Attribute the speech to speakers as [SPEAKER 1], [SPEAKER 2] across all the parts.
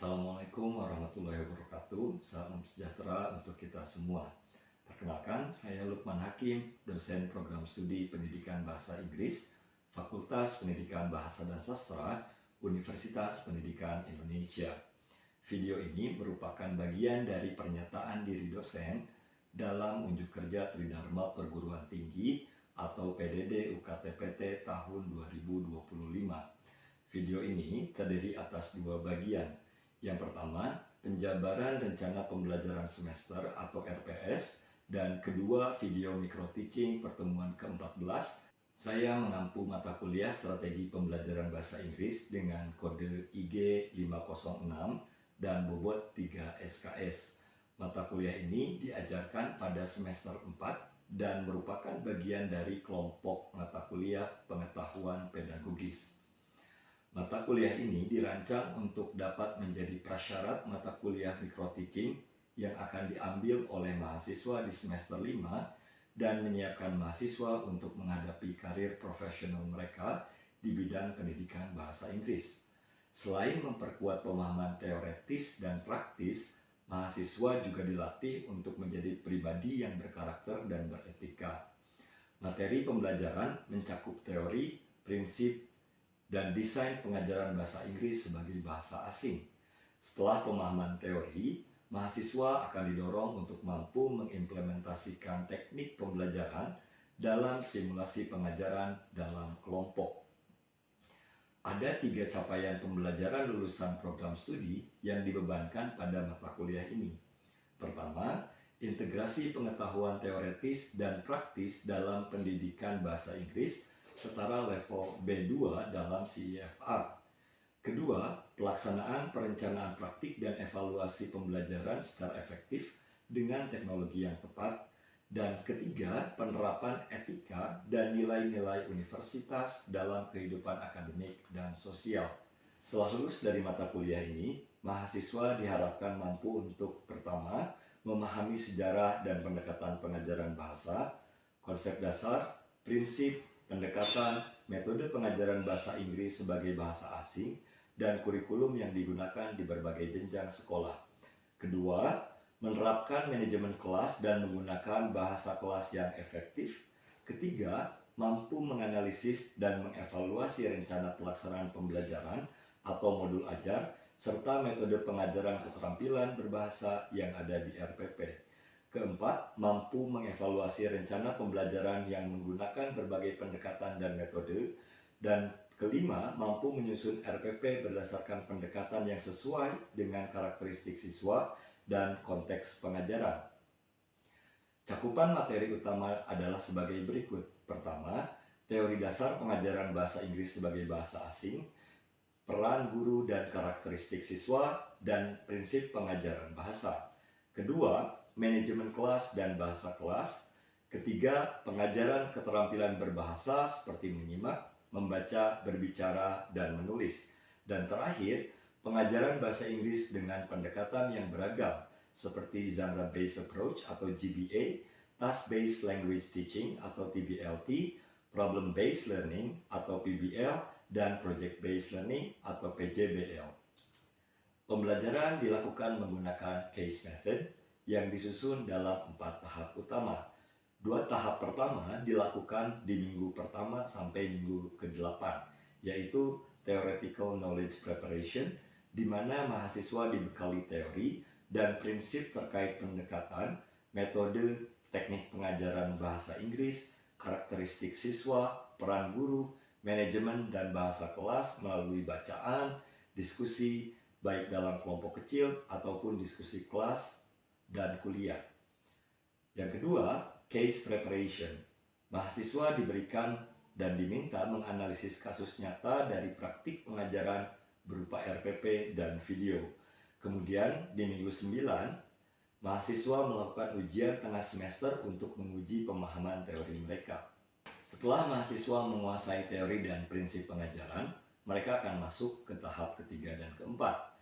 [SPEAKER 1] Assalamualaikum warahmatullahi wabarakatuh. Salam sejahtera untuk kita semua. Perkenalkan, saya Lukman Hakim, dosen program studi Pendidikan Bahasa Inggris, Fakultas Pendidikan Bahasa dan Sastra, Universitas Pendidikan Indonesia. Video ini merupakan bagian dari Pernyataan Diri Dosen dalam Unjuk Kerja Tridharma Perguruan Tinggi atau PDD UKTPT tahun 2025. Video ini terdiri atas dua bagian. Yang pertama, Penjabaran Rencana Pembelajaran Semester atau RPS, dan kedua, video micro teaching pertemuan ke-14. Saya mengampu mata kuliah Strategi Pembelajaran Bahasa Inggris dengan kode IG 506 dan bobot 3 SKS. Mata kuliah ini diajarkan pada semester 4 dan merupakan bagian dari kelompok mata kuliah pengetahuan pedagogis. Mata kuliah ini dirancang untuk dapat menjadi prasyarat mata kuliah micro teaching yang akan diambil oleh mahasiswa di semester 5 dan menyiapkan mahasiswa untuk menghadapi karir profesional mereka di bidang pendidikan bahasa Inggris. Selain memperkuat pemahaman teoretis dan praktis, mahasiswa juga dilatih untuk menjadi pribadi yang berkarakter dan beretika. Materi pembelajaran mencakup teori, prinsip, dan desain pengajaran bahasa Inggris sebagai bahasa asing. Setelah pemahaman teori, mahasiswa akan didorong untuk mampu mengimplementasikan teknik pembelajaran dalam simulasi pengajaran dalam kelompok. Ada 3 capaian pembelajaran lulusan program studi yang dibebankan pada mata kuliah ini. Pertama, integrasi pengetahuan teoretis dan praktis dalam pendidikan bahasa Inggris setara level B2 dalam CEFR. Kedua, pelaksanaan perencanaan praktik dan evaluasi pembelajaran secara efektif dengan teknologi yang tepat. Dan ketiga, penerapan etika dan nilai-nilai universitas dalam kehidupan akademik dan sosial. Setelah lulus dari mata kuliah ini, mahasiswa diharapkan mampu untuk pertama, memahami sejarah dan pendekatan pengajaran bahasa, konsep dasar, prinsip, pendekatan, metode pengajaran bahasa Inggris sebagai bahasa asing, dan kurikulum yang digunakan di berbagai jenjang sekolah. Kedua, menerapkan manajemen kelas dan menggunakan bahasa kelas yang efektif. Ketiga, mampu menganalisis dan mengevaluasi rencana pelaksanaan pembelajaran atau modul ajar, serta metode pengajaran keterampilan berbahasa yang ada di RPP. Keempat, mampu mengevaluasi rencana pembelajaran yang menggunakan berbagai pendekatan dan metode. Dan kelima, mampu menyusun RPP berdasarkan pendekatan yang sesuai dengan karakteristik siswa dan konteks pengajaran. Cakupan materi utama adalah sebagai berikut. Pertama, teori dasar pengajaran bahasa Inggris sebagai bahasa asing, peran guru dan karakteristik siswa, dan prinsip pengajaran bahasa. Kedua, manajemen kelas dan bahasa kelas. Ketiga, pengajaran keterampilan berbahasa seperti menyimak, membaca, berbicara, dan menulis. Dan terakhir, pengajaran bahasa Inggris dengan pendekatan yang beragam seperti genre-based approach atau GBA, task-based language teaching atau TBLT, problem-based learning atau PBL, dan project-based learning atau PJBL. Pembelajaran dilakukan menggunakan case method yang disusun dalam 4 tahap utama. 2 tahap pertama dilakukan di minggu pertama sampai minggu ke-8, yaitu theoretical knowledge preparation, di mana mahasiswa dibekali teori dan prinsip terkait pendekatan, metode, teknik pengajaran bahasa Inggris, karakteristik siswa, peran guru, manajemen dan bahasa kelas melalui bacaan, diskusi, baik dalam kelompok kecil ataupun diskusi kelas dan kuliah. Yang kedua, case preparation. Mahasiswa diberikan dan diminta menganalisis kasus nyata dari praktik pengajaran berupa RPP dan video. Kemudian di minggu 9, mahasiswa melakukan ujian tengah semester untuk menguji pemahaman teori mereka. Setelah mahasiswa menguasai teori dan prinsip pengajaran, mereka akan masuk ke tahap ketiga dan keempat.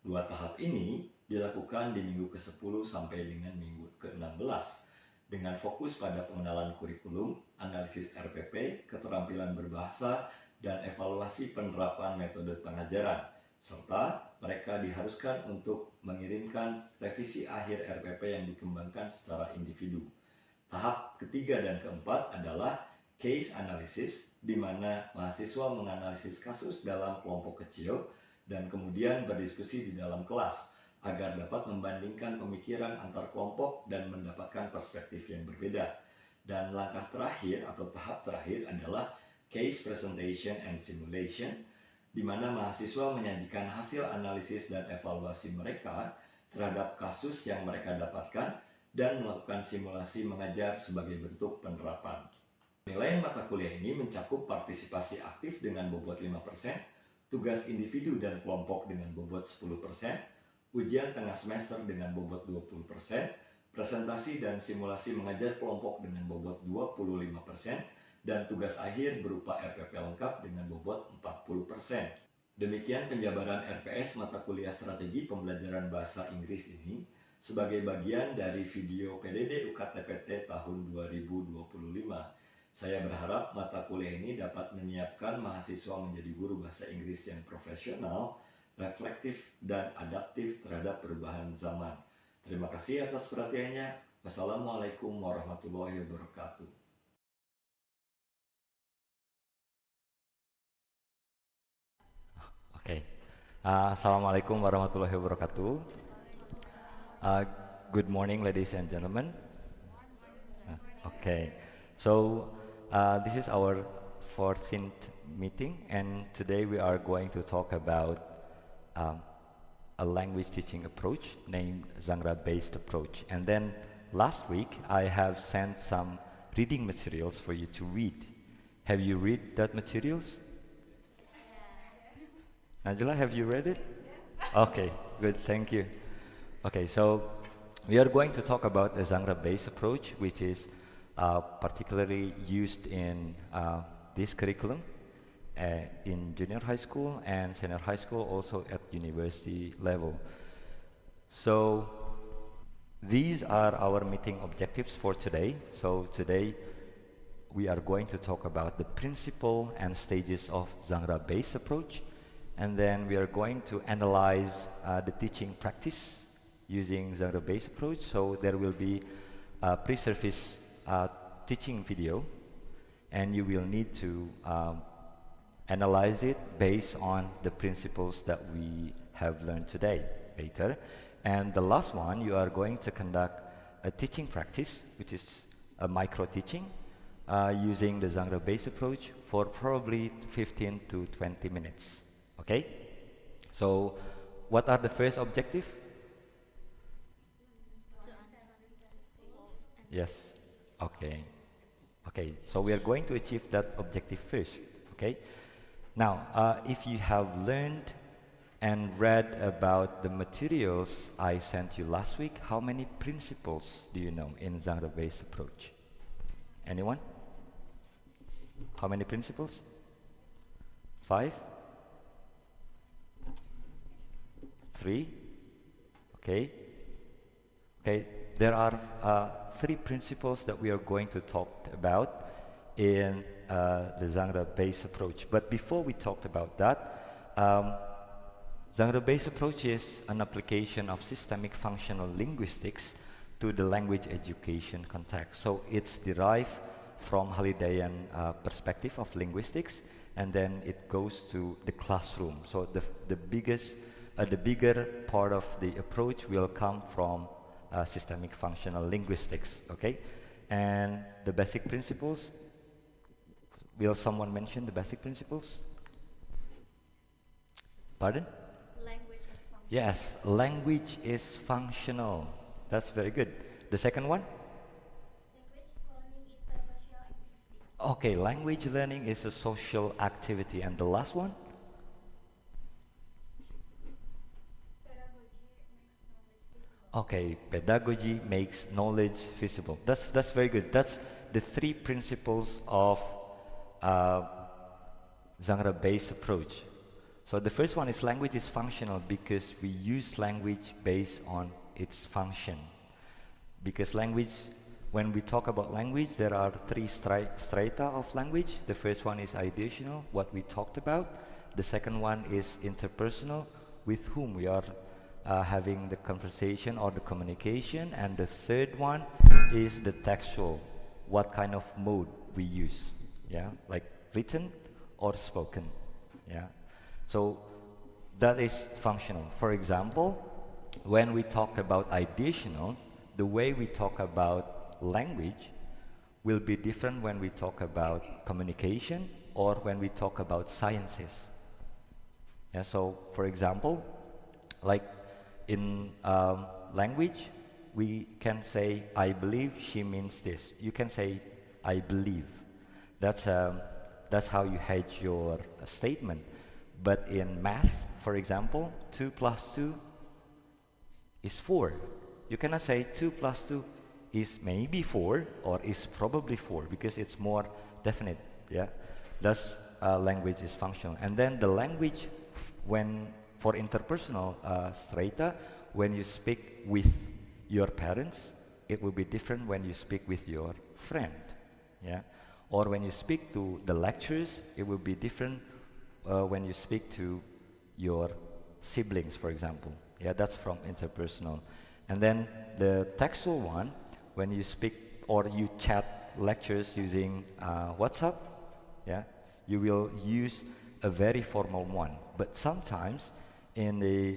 [SPEAKER 1] 2 tahap ini dilakukan di minggu ke-10 sampai dengan minggu ke-16 dengan fokus pada pengenalan kurikulum, analisis RPP, keterampilan berbahasa, dan evaluasi penerapan metode pengajaran. serta mereka diharuskan untuk mengirimkan revisi akhir RPP yang dikembangkan secara individu. Tahap ketiga dan keempat adalah case analysis, di mana mahasiswa menganalisis kasus dalam kelompok kecil dan kemudian berdiskusi di dalam kelas agar dapat membandingkan pemikiran antar kelompok dan mendapatkan perspektif yang berbeda. Dan langkah terakhir atau tahap terakhir adalah case presentation and simulation, di mana mahasiswa menyajikan hasil analisis dan evaluasi mereka terhadap kasus yang mereka dapatkan dan melakukan simulasi mengajar sebagai bentuk penerapan. Penilaian mata kuliah ini mencakup partisipasi aktif dengan bobot 5%, tugas individu dan kelompok dengan bobot 10%, ujian tengah semester dengan bobot 20%, presentasi dan simulasi mengajar kelompok dengan bobot 25%, dan tugas akhir berupa RPP lengkap dengan bobot 40%. Demikian penjabaran RPS mata kuliah Strategi Pembelajaran Bahasa Inggris ini sebagai bagian dari video PDD UKTPT tahun 2025. Saya berharap mata kuliah ini dapat menyiapkan mahasiswa menjadi guru bahasa Inggris yang profesional, reflektif, dan adaptif terhadap perubahan zaman. Terima kasih atas perhatiannya. Wassalamualaikum warahmatullahi wabarakatuh.
[SPEAKER 2] Oke. Assalamualaikum warahmatullahi wabarakatuh. Good morning, ladies and gentlemen. Okay, so this is our 14th meeting, and today we are going to talk about a language teaching approach named genre-based approach. And then last week, I have sent some reading materials for you to read. Have you read that materials? Najla, have you read it? Okay, good, thank you. Okay, so we are going to talk about a genre-based approach, which is particularly used in this curriculum in junior high school and senior high school, also at university level. So these are our meeting objectives for today. So today we are going to talk about the principle and stages of genre-based approach, and then we are going to analyze the teaching practice using genre-based approach. So there will be a pre-service teaching video, and you will need to analyze it based on the principles that we have learned today later. And the last one, you are going to conduct a teaching practice, which is a micro-teaching using the genre-based approach for probably 15 to 20 minutes. Okay? So what are the first objective? Yes. Okay. Okay. So we are going to achieve that objective first. Okay. Now, if you have learned and read about the materials I sent you last week, how many principles do you know in genre-based approach? Anyone? How many principles? 5? 3? Okay. Okay. There are 3 principles that we are going to talk about in the genre-based approach. But before we talk about that, genre-based approach is an application of systemic functional linguistics to the language education context. So it's derived from Halidayan perspective of linguistics, and then it goes to the classroom. So the bigger part of the approach will come from systemic functional linguistics, okay? And the basic principles, will someone mention the basic principles? Pardon?
[SPEAKER 3] Language is functional.
[SPEAKER 2] Yes, language is functional. That's very good. The second one?
[SPEAKER 3] Language learning is a social activity.
[SPEAKER 2] Okay, language learning is a social activity. And the last one? Okay, pedagogy makes knowledge visible. That's very good. That's the 3 principles of genre-based approach. So the first one is language is functional because we use language based on its function. Because language, when we talk about language, there are three strata of language. The first one is ideational, what we talked about. The second one is interpersonal, with whom we are having the conversation or the communication. And the third one is the textual, what kind of mode we use, yeah, like written or spoken, yeah. So that is functional. For example, when we talk about ideational, the way we talk about language will be different when we talk about communication or when we talk about sciences. Yeah, so for example, like in language, we can say, I believe she means this. You can say, I believe. That's how you hedge your statement. But in math, for example, 2 plus 2 is 4. You cannot say 2 plus 2 is maybe 4 or is probably 4 because it's more definite. Yeah, thus language is functional. And then the language, when for interpersonal strata, when you speak with your parents, it will be different when you speak with your friend. Yeah, or when you speak to the lecturers, it will be different when you speak to your siblings, for example. Yeah, that's from interpersonal. And then the textual one, when you speak or you chat lectures using WhatsApp, yeah, you will use a very formal one. But sometimes in the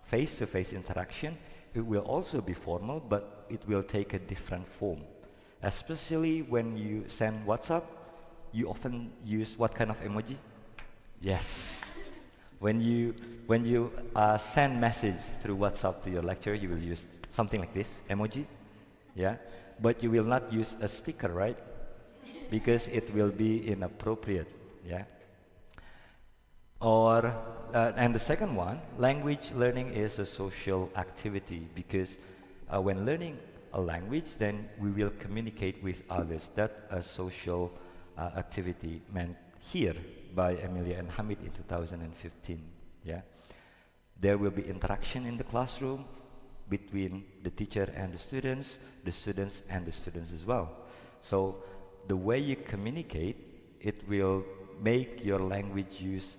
[SPEAKER 2] face-to-face interaction, it will also be formal, but it will take a different form. Especially when you send WhatsApp, you often use what kind of emoji? Yes. When you send message through WhatsApp to your lecturer, you will use something like this, emoji, yeah. But you will not use a sticker, right? Because it will be inappropriate, yeah. Or and the second one, language learning is a social activity because when learning a language, then we will communicate with others. That's a social activity meant here by Amelia and Hamid in 2015. Yeah, there will be interaction in the classroom between the teacher and the students and the students as well. So the way you communicate, it will make your language use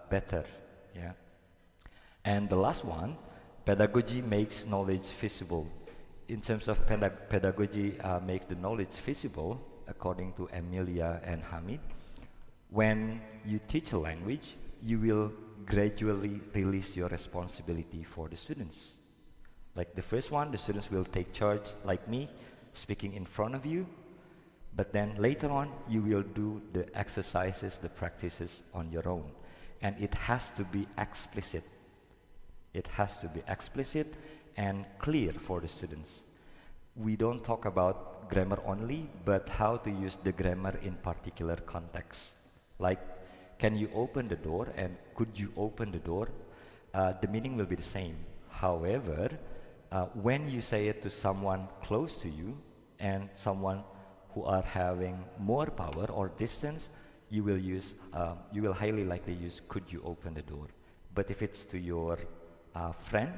[SPEAKER 2] better. Yeah, and the last one, pedagogy makes knowledge visible. In terms of pedagogy makes the knowledge visible, according to Amelia and Hamid, when you teach a language, you will gradually release your responsibility for the students. Like the first one, the students will take charge, like me, speaking in front of you, but then later on, you will do the exercises, the practices on your own. And it has to be explicit. It has to be explicit and clear for the students. We don't talk about grammar only, but how to use the grammar in particular context. Like, can you open the door and could you open the door? The meaning will be the same. However, when you say it to someone close to you and someone who are having more power or distance, you will highly likely use could you open the door. But if it's to your friend,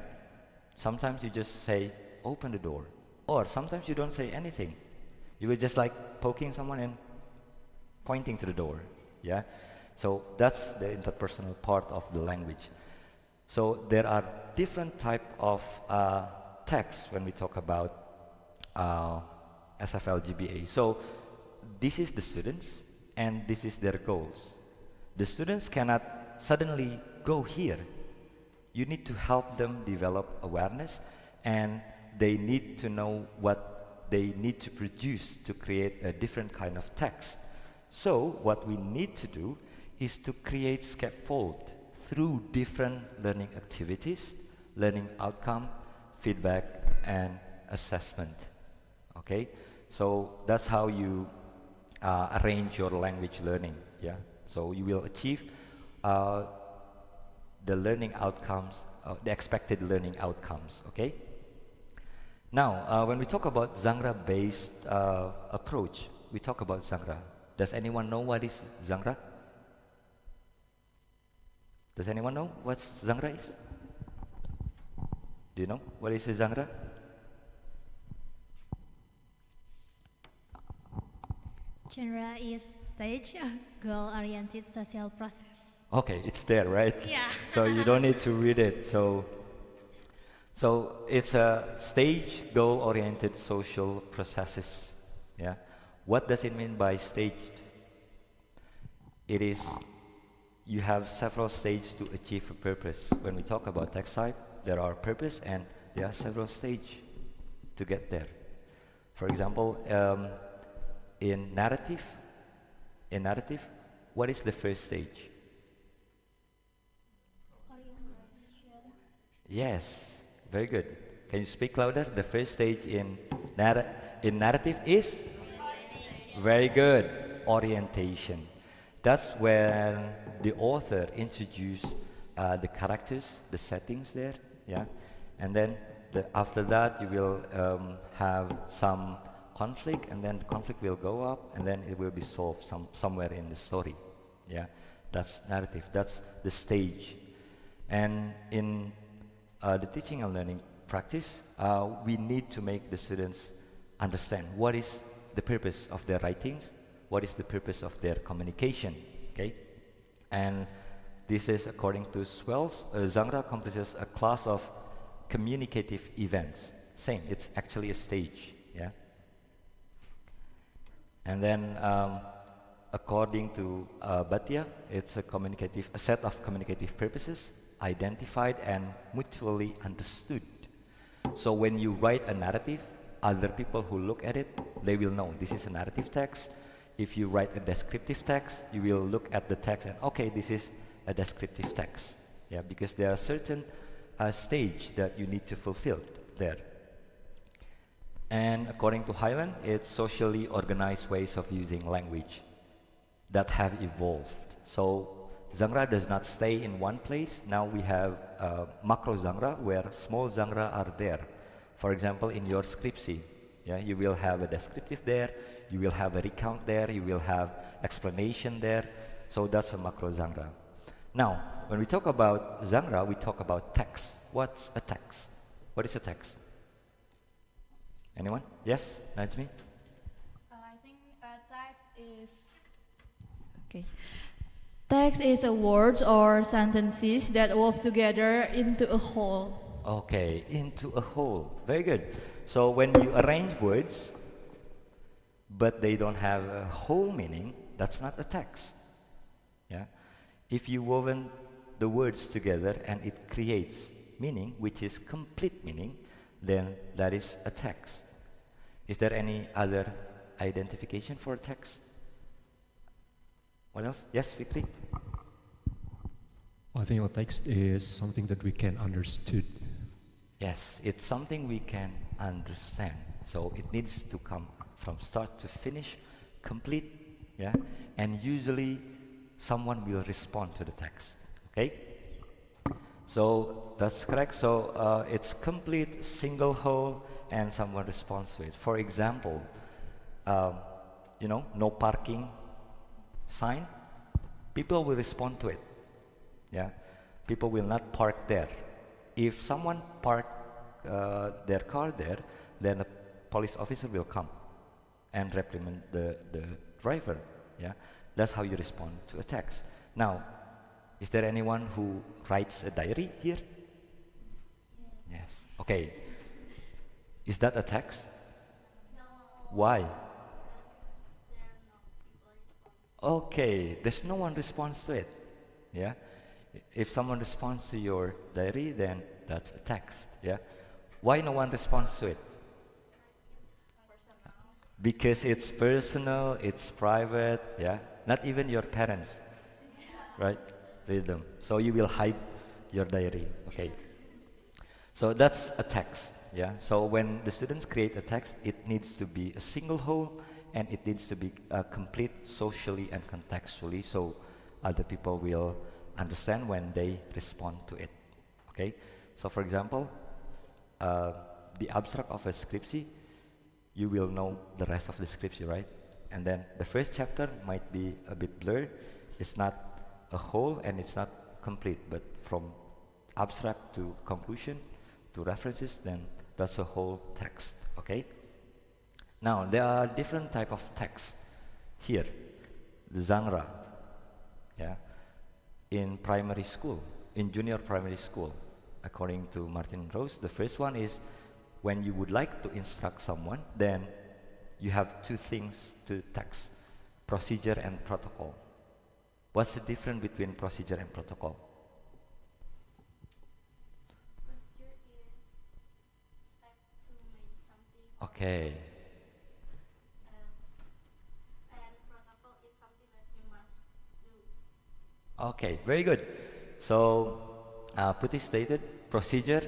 [SPEAKER 2] sometimes you just say open the door, or sometimes you don't say anything. You will just like poking someone and pointing to the door. Yeah, so that's the interpersonal part of the language. So there are different type of texts when we talk about SFLGBA. So this is the students and this is their goals. The students cannot suddenly go here. You need to help them develop awareness, and they need to know what they need to produce to create a different kind of text. So what we need to do is to create scaffold through different learning activities, learning outcome, feedback, and assessment. Okay, so that's how you arrange your language learning. Yeah, so you will achieve the learning outcomes, the expected learning outcomes. Okay. Now, when we talk about genre-based approach, we talk about genre. Does anyone know what is genre? Does anyone know what genre is? Do you know what is a genre?
[SPEAKER 3] Genre is stage, goal-oriented social process.
[SPEAKER 2] Okay, it's there, right?
[SPEAKER 3] Yeah.
[SPEAKER 2] So you don't need to read it. So it's a stage goal-oriented social processes. Yeah. What does it mean by staged? It is you have several stages to achieve a purpose. When we talk about text type, there are purpose and there are several stages to get there. For example, in narrative, what is the first stage? Yes, very good. Can you speak louder? The first stage in narrative is very good. Orientation. That's when the author introduces the characters, the settings there, yeah, and then after that you will have some conflict, and then the conflict will go up, and then it will be solved somewhere in the story, yeah. That's narrative. That's the stage. And in the teaching and learning practice, we need to make the students understand what is the purpose of their writings, what is the purpose of their communication, okay? And this is according to Swells. Genre comprises a class of communicative events. Same, it's actually a stage, yeah? And then according to Bhatia, it's a set of communicative purposes identified and mutually understood. So when you write a narrative, other people who look at it, they will know this is a narrative text. If you write a descriptive text, you will look at the text and, okay, this is a descriptive text. Yeah, because there are certain stage that you need to fulfill there. And according to Highland, it's socially organized ways of using language that have evolved. So genre does not stay in one place. Now we have macro genre where small genre are there. For example, in your Deskripsi, yeah, you will have a descriptive there, you will have a recount there, you will have explanation there. So that's a macro genre. Now, when we talk about genre, we talk about text. What's a text? What is a text? Anyone? Yes, Najmi?
[SPEAKER 4] I think text is a words or sentences that wove together into a whole.
[SPEAKER 2] Okay, into a whole. Very good. So when you arrange words, but they don't have a whole meaning, that's not a text. Yeah. If you woven the words together and it creates meaning, which is complete meaning, then that is a text. Is there any other identification for a text? What else? Yes, Fikri?
[SPEAKER 5] I think a text is something that we can understood.
[SPEAKER 2] Yes, it's something we can understand. So it needs to come from start to finish, complete, yeah? And usually someone will respond to the text, okay? So that's correct. So it's complete, single whole, and someone responds to it. For example, no parking sign, people will respond to it, yeah? People will not park there. If someone park their car there, then a police officer will come and reprimand the driver. Yeah, that's how you respond to a text. Now, is there anyone who writes a diary here? Yes. Okay. Is that a text?
[SPEAKER 3] No.
[SPEAKER 2] Why? Okay, there's no one responds to it. Yeah. If someone responds to your diary, then that's a text. Yeah. Why no one responds to it? Because it's personal, it's private. Yeah. Not even your parents, right? Read them. So you will hide your diary. Okay. So that's a text. Yeah. So when the students create a text, it needs to be a single whole, and it needs to be complete socially and contextually, so other people will understand when they respond to it. Okay. So for example, the abstract of a Deskripsi, you will know the rest of the Deskripsi, right? And then the first chapter might be a bit blurred. It's not a whole and it's not complete, but from abstract to conclusion to references, then that's a whole text, okay? Now, there are different type of text. here, the genre, yeah, in primary school, in junior primary school, according to Martin Rose, the first one is when you would like to instruct someone, then you have two things to text, procedure and protocol. What's the difference between procedure and protocol?
[SPEAKER 6] Procedure is step to make something.
[SPEAKER 2] Okay,
[SPEAKER 6] And protocol is something that you must do.
[SPEAKER 2] okay, very good. So, Putih stated, procedure,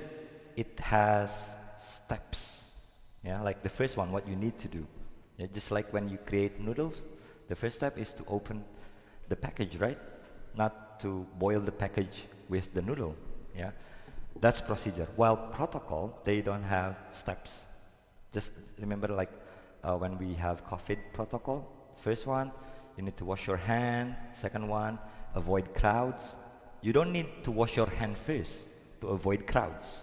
[SPEAKER 2] it has steps. Yeah, like the first one, what you need to do. Yeah, just like when you create noodles, the first step is to open the package, right? Not to boil the package with the noodle. Yeah, that's procedure. While protocol, they don't have steps. Just remember, like when we have COVID protocol, first one, you need to wash your hand. Second one, avoid crowds. You don't need to wash your hand first to avoid crowds.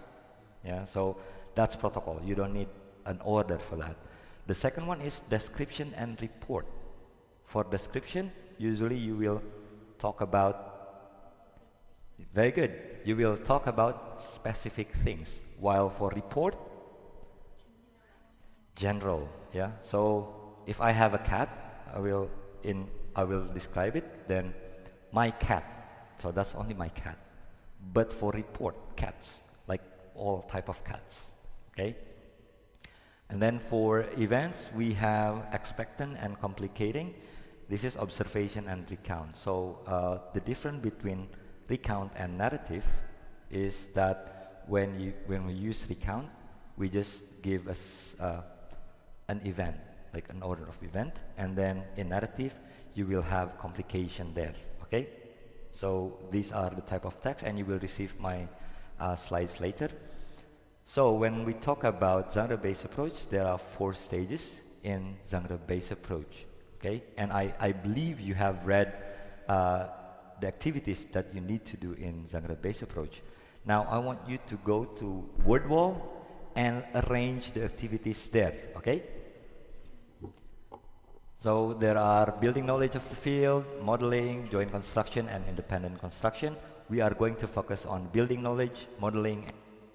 [SPEAKER 2] Yeah, so that's protocol. You don't need an order for that. The second one is description and report. For description, usually you will talk about, very good, you will talk about specific things, while for report, general. Yeah, so if I have a cat, I will describe it, then my cat, so that's only my cat. But for report, cats, like all type of cats, okay? And then for events, we have expectant and complicating. This is observation and recount. So the difference between recount and narrative is that when we use recount, we just give us an event, like an order of event, and then in narrative, you will have complication there, okay? So these are the type of text, and you will receive my slides later. So when we talk about genre-based approach, there are 4 stages in genre-based approach, okay? And I believe you have read the activities that you need to do in genre-based approach. Now I want you to go to word wall and arrange the activities there, okay? So there are building knowledge of the field, modeling, joint construction, and independent construction. We are going to focus on building knowledge, modeling, and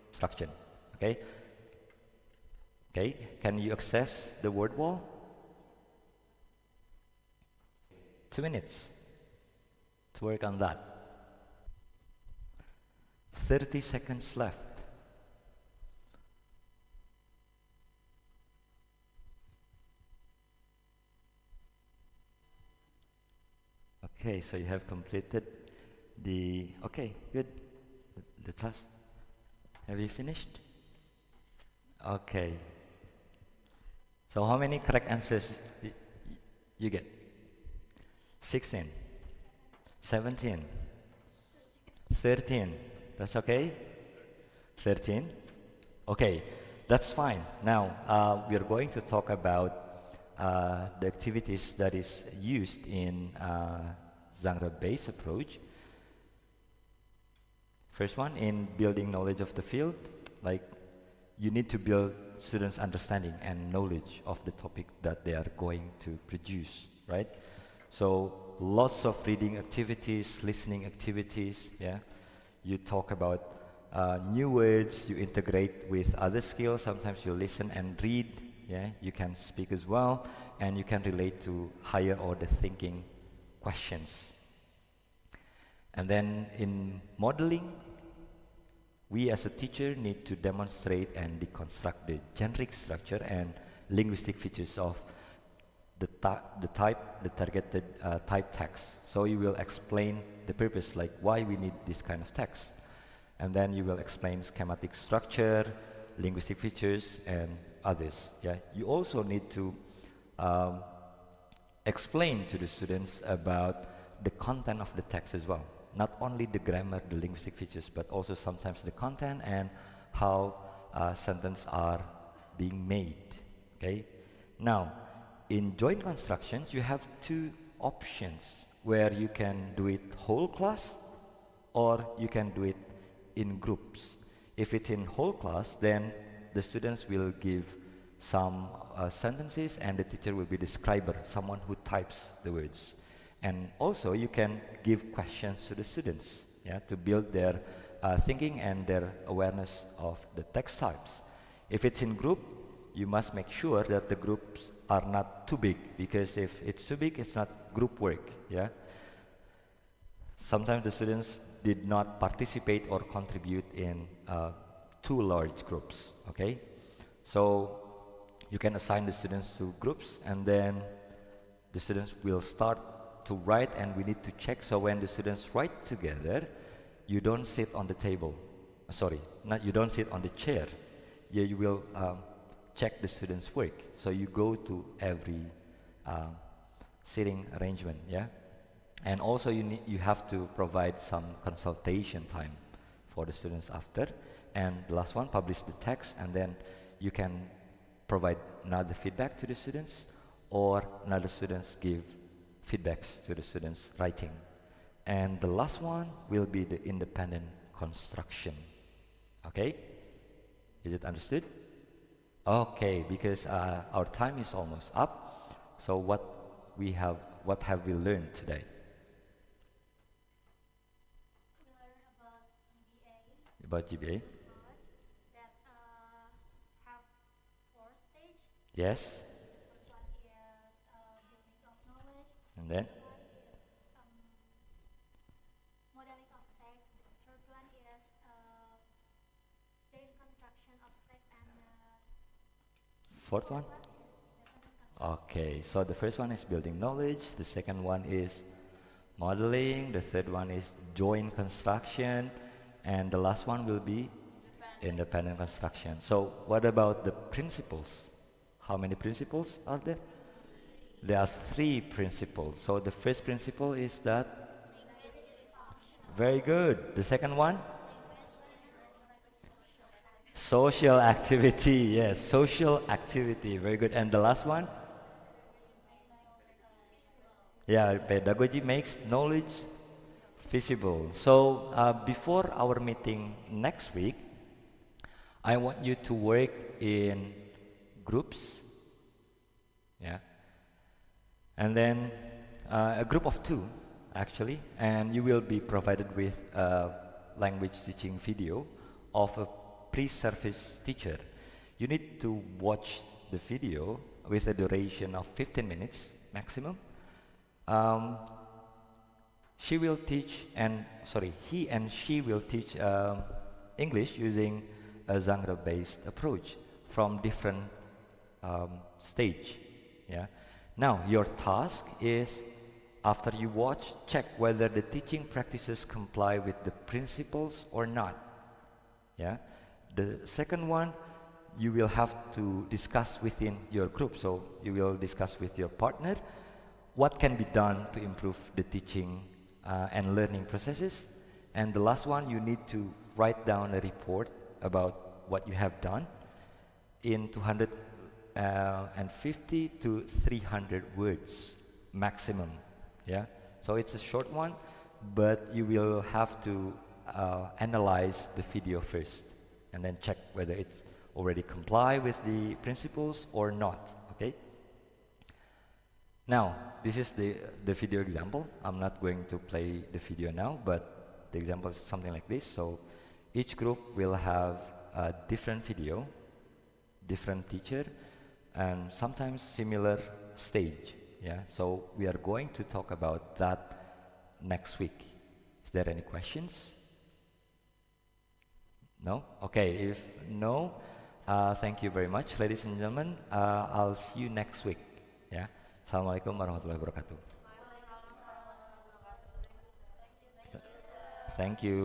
[SPEAKER 2] construction. Okay? Okay, can you access the word wall? 2 minutes to work on that. 30 seconds left. Okay, so you have completed the, okay, good, the task. Have you finished? Okay. So how many correct answers you get? 16, 17, 13. That's okay? 13? Okay, that's fine. Now, we are going to talk about the activities that is used in genre-based approach. First one, in building knowledge of the field, like you need to build students' understanding and knowledge of the topic that they are going to produce, right? So lots of reading activities, listening activities, yeah. You talk about new words, you integrate with other skills. Sometimes you listen and read, yeah. You can speak as well, and you can relate to higher order thinking questions. And then in modeling, we as a teacher need to demonstrate and deconstruct the generic structure and linguistic features of the targeted type text. So you will explain the purpose, like why we need this kind of text. And then you will explain schematic structure, linguistic features, and others. Yeah, you also need to explain to the students about the content of the text as well. Not only the grammar, the linguistic features, but also sometimes the content and how sentences are being made, okay? Now, in joint constructions, you have 2 options where you can do it whole class or you can do it in groups. If it's in whole class, then the students will give some sentences, and the teacher will be the scriber, someone who types the words. And also you can give questions to the students, yeah, to build their thinking and their awareness of the text types. If it's in group, you must make sure that the groups are not too big, because if it's too big, it's not group work, yeah. Sometimes the students did not participate or contribute in too large groups, okay? So you can assign the students to groups, and then the students will start to write, and we need to check. So when the students write together, you don't sit on the table. You don't sit on the chair. Yeah, you will check the students' work. So you go to every sitting arrangement, yeah? And also you have to provide some consultation time for the students after. And the last one, publish the text, and then you can provide another feedback to the students, or another students give feedbacks to the students' writing. And the last one will be the independent construction. Okay? Is it understood? Okay, because our time is almost up. So what have we learned today?
[SPEAKER 6] We learn about GBA.
[SPEAKER 2] About GBA?
[SPEAKER 6] That have 4 stages.
[SPEAKER 2] Yes.
[SPEAKER 6] First one is building of knowledge.
[SPEAKER 2] And then?
[SPEAKER 6] One is modeling of text. The third one is doing construction of text, and
[SPEAKER 2] Fourth one?
[SPEAKER 6] one is independent construction.
[SPEAKER 2] Okay, so the first one is building knowledge, the second one is modeling, the third one is joint construction, and the last one will be independent construction. So what about the principles? How many principles are there? There are 3 principles. So the first principle is that? Very good. The second one? Social activity, yes, social activity, very good. And the last one? Yeah, pedagogy makes knowledge visible. So before our meeting next week, I want you to work in groups, yeah, and then a group of 2 actually, and you will be provided with a language teaching video of a pre-service teacher. You need to watch the video with a duration of 15 minutes maximum. He and she will teach English using a genre-based approach from different stage. Yeah. Now your task is, after you watch, check whether the teaching practices comply with the principles or not. Yeah. The second one, you will have to discuss within your group. So you will discuss with your partner what can be done to improve the teaching and learning processes. And the last one, you need to write down a report about what you have done in 250 to 300 words maximum. Yeah. So it's a short one, but you will have to analyze the video first, and then check whether it's already comply with the principles or not. Okay. Now this is the video example. I'm not going to play the video now, but the example is something like this. So each group will have a different video, different teacher, and sometimes similar stage. Yeah. So we are going to talk about that next week. Is there any questions? No? Okay, if no, thank you very much, ladies and gentlemen. I'll see you next week. Yeah. Assalamualaikum warahmatullahi wabarakatuh. Thank you.